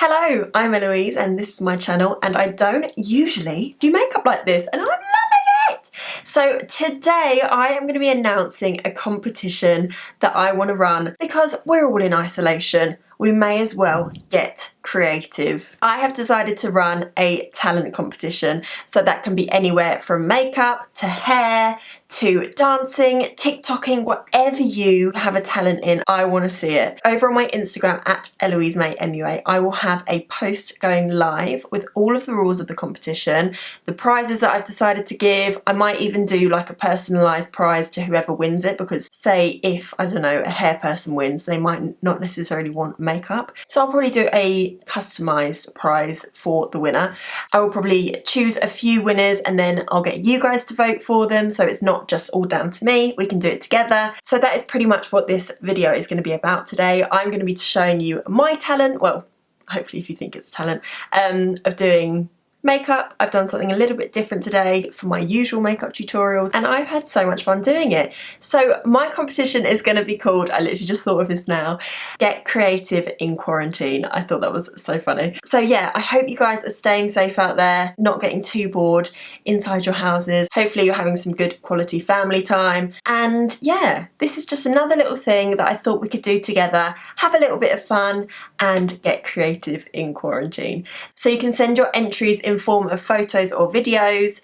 Hello, I'm Eloise and this is my channel, and I don't usually do makeup like this and I'm loving it! So today I am going to be announcing a competition that I want to run because we're all in isolation. We may as well get creative. I have decided to run a talent competition, so that can be anywhere from makeup to hair to dancing, TikToking, whatever you have a talent in, I want to see it. Over on my Instagram at Eloise MUA, I will have a post going live with all of the rules of the competition, the prizes that I've decided to give. I might even do like a personalised prize to whoever wins it, because say if, I don't know, a hair person wins, they might not necessarily want makeup. So I'll probably do a customised prize for the winner. I will probably choose a few winners and then I'll get you guys to vote for them, so it's not just all down to me. We can do it together. So that is pretty much what this video is going to be about today. I'm going to be showing you my talent, well, hopefully if you think it's talent, of doing makeup. I've done something a little bit different today for my usual makeup tutorials and I've had so much fun doing it. So my competition is going to be called, I literally just thought of this now, Get Creative in Quarantine. I thought that was so funny. So yeah, I hope you guys are staying safe out there, not getting too bored inside your houses. Hopefully you're having some good quality family time. And yeah, this is just another little thing that I thought we could do together, have a little bit of fun and get creative in quarantine. So you can send your entries in form of photos or videos,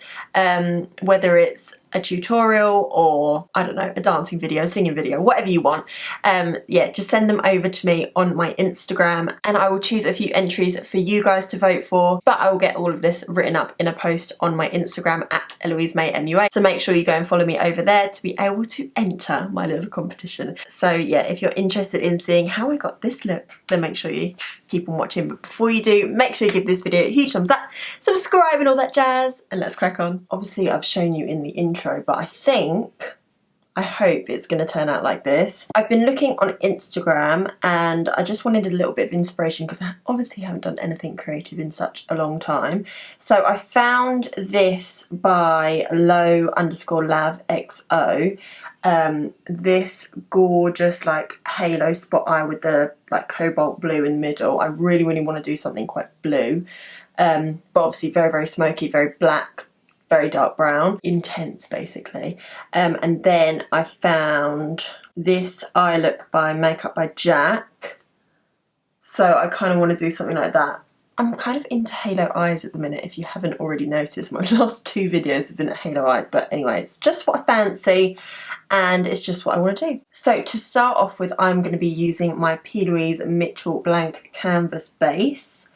whether it's a tutorial or, I don't know, a dancing video, singing video, whatever you want. Yeah, just send them over to me on my Instagram and I will choose a few entries for you guys to vote for, but I will get all of this written up in a post on my Instagram at Eloise MUA. So make sure you go and follow me over there to be able to enter my little competition. So yeah, if you're interested in seeing how I got this look, then make sure you keep on watching. But before you do, make sure you give this video a huge thumbs up, subscribe and all that jazz, and let's crack on. Obviously I've shown you in the intro, but I hope it's going to turn out like this. I've been looking on Instagram and I just wanted a little bit of inspiration because I obviously haven't done anything creative in such a long time. So I found this by low_lavxo. This gorgeous like halo spot eye with the like cobalt blue in the middle. I really want to do something quite blue, but obviously very, very smoky, very black, very dark brown, intense basically. And then I found this eye look by Makeup by Jack. So I kind of want to do something like that. I'm kind of into halo eyes at the minute, if you haven't already noticed. My last two videos have been at halo eyes, but anyway, it's just what I fancy and it's just what I want to do. So to start off with, I'm going to be using my P. Louise Mitchell Blank Canvas base.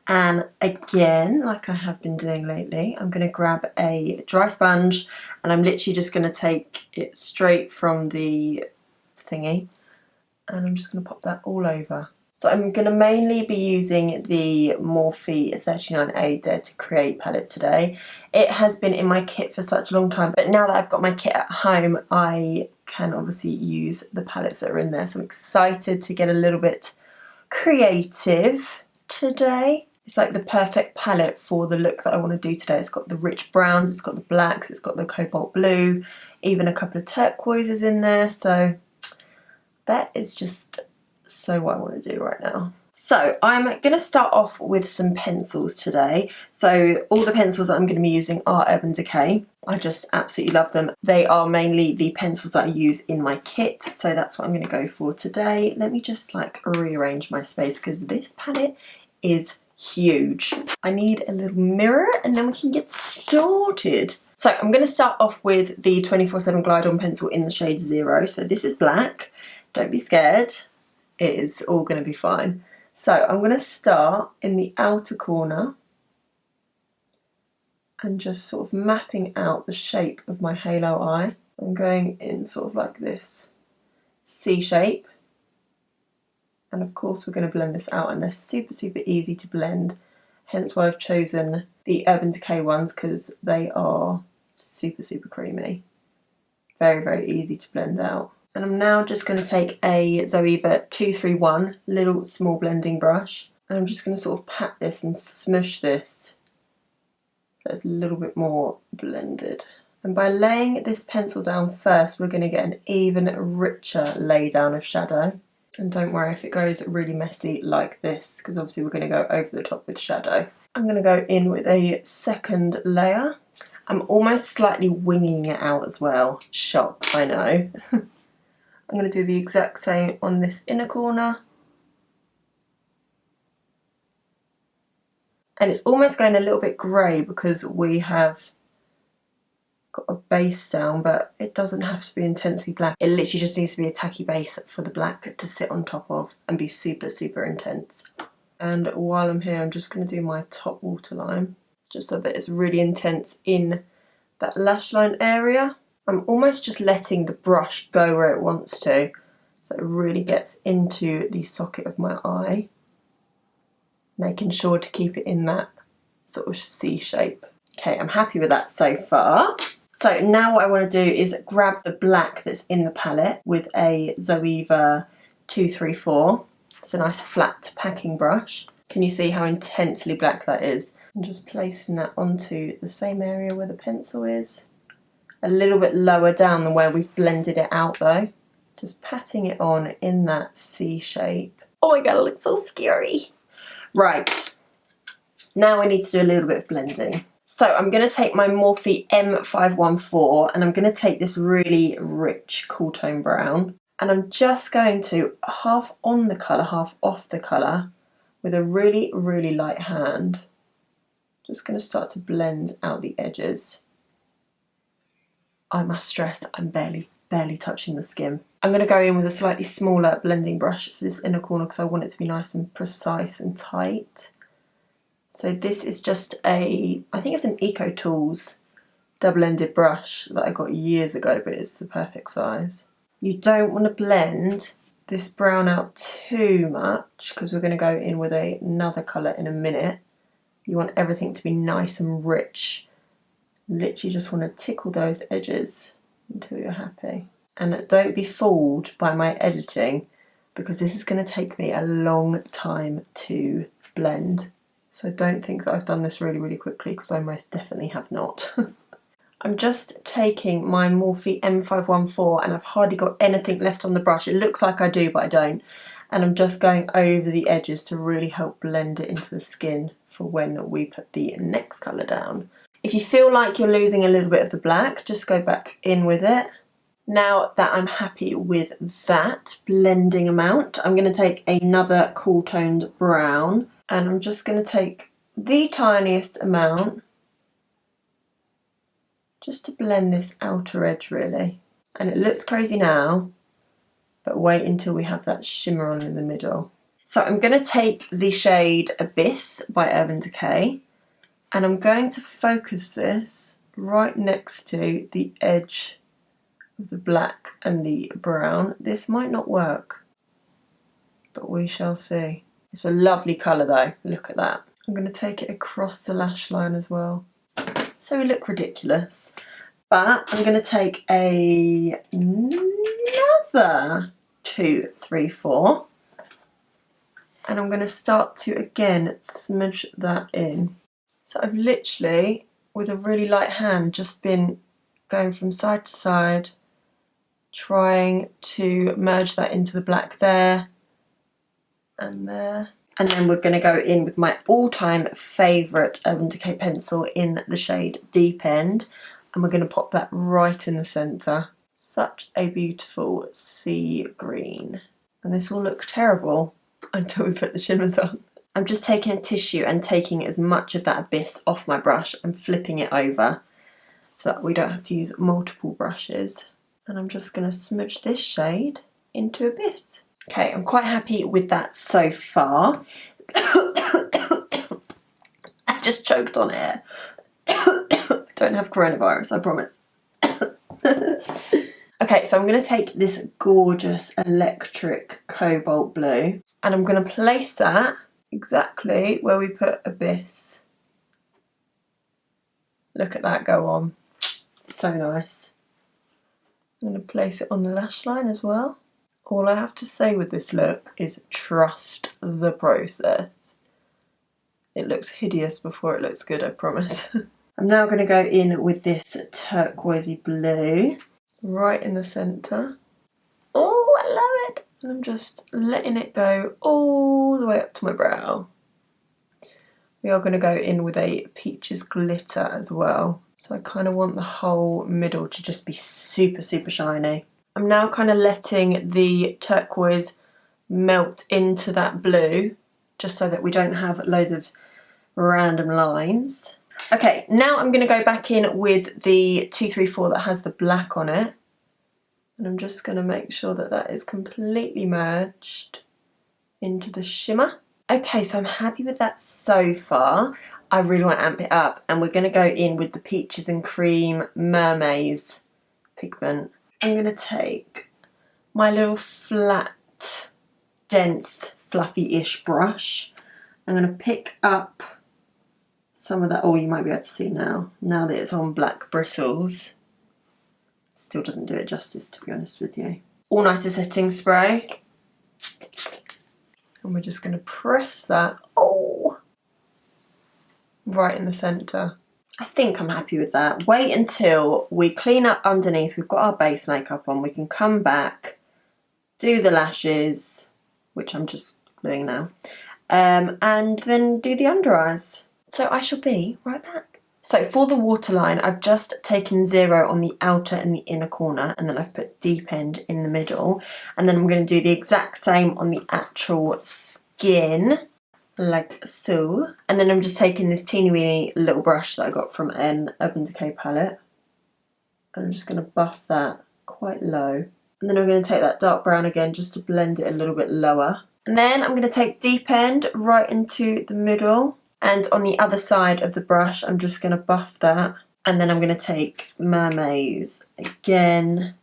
And again, like I have been doing lately, I'm going to grab a dry sponge and I'm literally just going to take it straight from the thingy and I'm just going to pop that all over. So I'm going to mainly be using the Morphe 39A Dare to Create palette today. It has been in my kit for such a long time, but now that I've got my kit at home, I can obviously use the palettes that are in there. So I'm excited to get a little bit creative today. It's like the perfect palette for the look that I want to do today. It's got the rich browns, it's got the blacks, it's got the cobalt blue, even a couple of turquoises in there. So that is just so what I want to do right now. So I'm going to start off with some pencils today. So all the pencils that I'm going to be using are Urban Decay. I just absolutely love them. They are mainly the pencils that I use in my kit, so that's what I'm going to go for today. Let me just like rearrange my space because this palette is huge. I need a little mirror and then we can get started. So I'm going to start off with the 24/7 Glide On pencil in the shade 0. So this is black. Don't be scared. It is all going to be fine. So I'm going to start in the outer corner and just sort of mapping out the shape of my halo eye. I'm going in sort of like this C shape. And of course we're going to blend this out, and they're super easy to blend, hence why I've chosen the Urban Decay ones, because they are super creamy. Very easy to blend out. And I'm now just going to take a Zoeva 231 little small blending brush and I'm just going to sort of pat this and smush this so it's a little bit more blended. And by laying this pencil down first, we're going to get an even richer lay down of shadow. And don't worry if it goes really messy like this, because obviously we're going to go over the top with shadow. I'm going to go in with a second layer. I'm almost slightly winging it out as well. Shock, I know. I'm going to do the exact same on this inner corner. And it's almost going a little bit grey because we have got a base down, but it doesn't have to be intensely black. It literally just needs to be a tacky base for the black to sit on top of and be super, super intense. And while I'm here, I'm just going to do my top waterline, just so that it's really intense in that lash line area. I'm almost just letting the brush go where it wants to, so it really gets into the socket of my eye, making sure to keep it in that sort of C shape. Okay, I'm happy with that so far. So now what I want to do is grab the black that's in the palette with a Zoeva 234. It's a nice flat packing brush. Can you see how intensely black that is? I'm just placing that onto the same area where the pencil is. A little bit lower down than where we've blended it out though. Just patting it on in that C shape. Oh my god, it looks so scary. Right, now I need to do a little bit of blending. So I'm going to take my Morphe M514 and I'm going to take this really rich cool tone brown, and I'm just going to half on the colour, half off the colour with a really, really light hand. Just going to start to blend out the edges. I must stress I'm barely touching the skin. I'm going to go in with a slightly smaller blending brush for this inner corner because I want it to be nice and precise and tight. So this is just I think it's an Eco Tools double-ended brush that I got years ago, but it's the perfect size. You don't want to blend this brown out too much because we're going to go in with another colour in a minute. You want everything to be nice and rich. Literally just want to tickle those edges until you're happy. And don't be fooled by my editing because this is going to take me a long time to blend. So don't think that I've done this really, really quickly because I most definitely have not. I'm just taking my Morphe M514 and I've hardly got anything left on the brush. It looks like I do, but I don't. And I'm just going over the edges to really help blend it into the skin for when we put the next colour down. If you feel like you're losing a little bit of the black, just go back in with it. Now that I'm happy with that blending amount, I'm going to take another cool toned brown and I'm just going to take the tiniest amount just to blend this outer edge really. And it looks crazy now, but wait until we have that shimmer on in the middle. So I'm going to take the shade Abyss by Urban Decay and I'm going to focus this right next to the edge of the black and the brown. This might not work, but we shall see. It's a lovely colour though, look at that. I'm going to take it across the lash line as well. So we look ridiculous. But I'm going to take another 234 and I'm going to start to again smudge that in. So I've literally, with a really light hand, just been going from side to side, trying to merge that into the black there and there. And then we're going to go in with my all-time favourite Urban Decay pencil in the shade Deep End. And we're going to pop that right in the centre. Such a beautiful sea green. And this will look terrible until we put the shimmers on. I'm just taking a tissue and taking as much of that Abyss off my brush and flipping it over so that we don't have to use multiple brushes. And I'm just going to smudge this shade into Abyss. Okay, I'm quite happy with that so far. I've just choked on air. I don't have coronavirus, I promise. Okay, so I'm going to take this gorgeous electric cobalt blue and I'm going to place that exactly where we put Abyss. Look at that go on. So nice. I'm going to place it on the lash line as well. All I have to say with this look is trust the process. It looks hideous before it looks good, I promise. I'm now going to go in with this turquoisey blue right in the centre. Oh, I love it. And I'm just letting it go all the way up to my brow. We are going to go in with a peaches glitter as well. So I kind of want the whole middle to just be super, super shiny. I'm now kind of letting the turquoise melt into that blue, just so that we don't have loads of random lines. Okay, now I'm going to go back in with the 234 that has the black on it. And I'm just going to make sure that that is completely merged into the shimmer. Okay, so I'm happy with that so far. I really want to amp it up, and we're going to go in with the Peaches and Cream Mermaids pigment. I'm going to take my little flat, dense, fluffy-ish brush. I'm going to pick up some of that. Oh, you might be able to see now that it's on black bristles. It still doesn't do it justice, to be honest with you. All-nighter setting spray. And we're just going to press that, right in the centre. I think I'm happy with that. Wait until we clean up underneath. We've got our base makeup on. We can come back, do the lashes, which I'm just doing now, and then do the under eyes. So I shall be right back. So for the waterline, I've just taken 0 on the outer and the inner corner, and then I've put deep end in the middle. And then I'm going to do the exact same on the actual skin, like so. And then I'm just taking this teeny weeny little brush that I got from an Urban Decay palette. And I'm just going to buff that quite low. And then I'm going to take that dark brown again just to blend it a little bit lower. And then I'm going to take deep end right into the middle. And on the other side of the brush, I'm just going to buff that. And then I'm going to take Mermaids again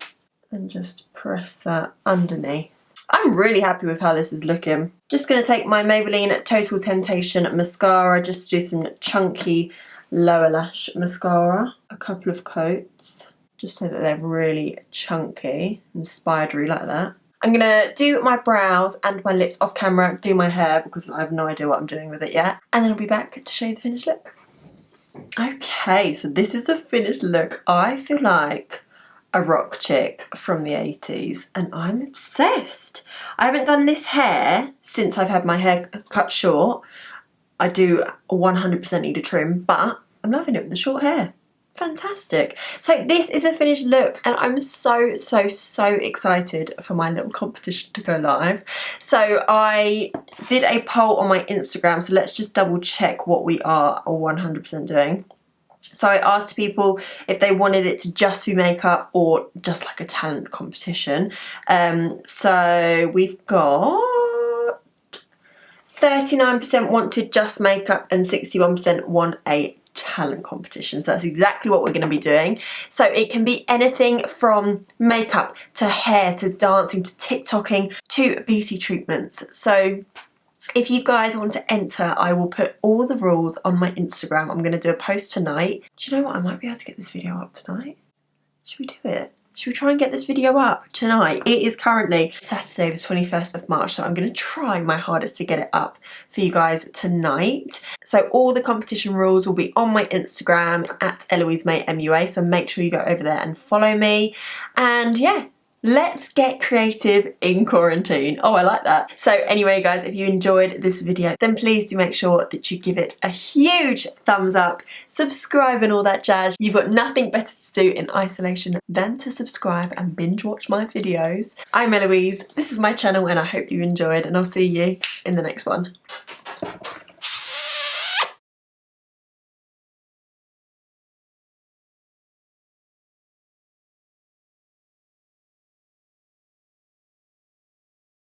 and just press that underneath. I'm really happy with how this is looking. Just going to take my Maybelline Total Temptation mascara, just do some chunky lower lash mascara. A couple of coats, just so that they're really chunky and spidery like that. I'm going to do my brows and my lips off camera, do my hair because I have no idea what I'm doing with it yet. And then I'll be back to show you the finished look. Okay, so this is the finished look. I feel like a rock chick from the 80s and I'm obsessed. I haven't done this hair since I've had my hair cut short. I do 100% need a trim, but I'm loving it with the short hair. Fantastic. So this is a finished look and I'm so excited for my little competition to go live. So I did a poll on my Instagram, so let's just double check what we are 100% doing. So I asked people if they wanted it to just be makeup or just like a talent competition. So we've got 39% wanted just makeup and 61% want a talent competition. So that's exactly what we're going to be doing. So it can be anything from makeup to hair to dancing to TikToking to beauty treatments. So if you guys want to enter, I will put all the rules on my Instagram. I'm going to do a post tonight. Do you know what? I might be able to get this video up tonight. Should we do it? Should we try and get this video up tonight? It is currently Saturday the 21st of March, so I'm going to try my hardest to get it up for you guys tonight. So all the competition rules will be on my Instagram at EloiseMayMUA, so make sure you go over there and follow me. And yeah, let's get creative in quarantine. Oh, I like that. So anyway, guys, if you enjoyed this video, then please do make sure that you give it a huge thumbs up, subscribe and all that jazz. You've got nothing better to do in isolation than to subscribe and binge watch my videos. I'm Eloise, this is my channel and I hope you enjoyed and I'll see you in the next one.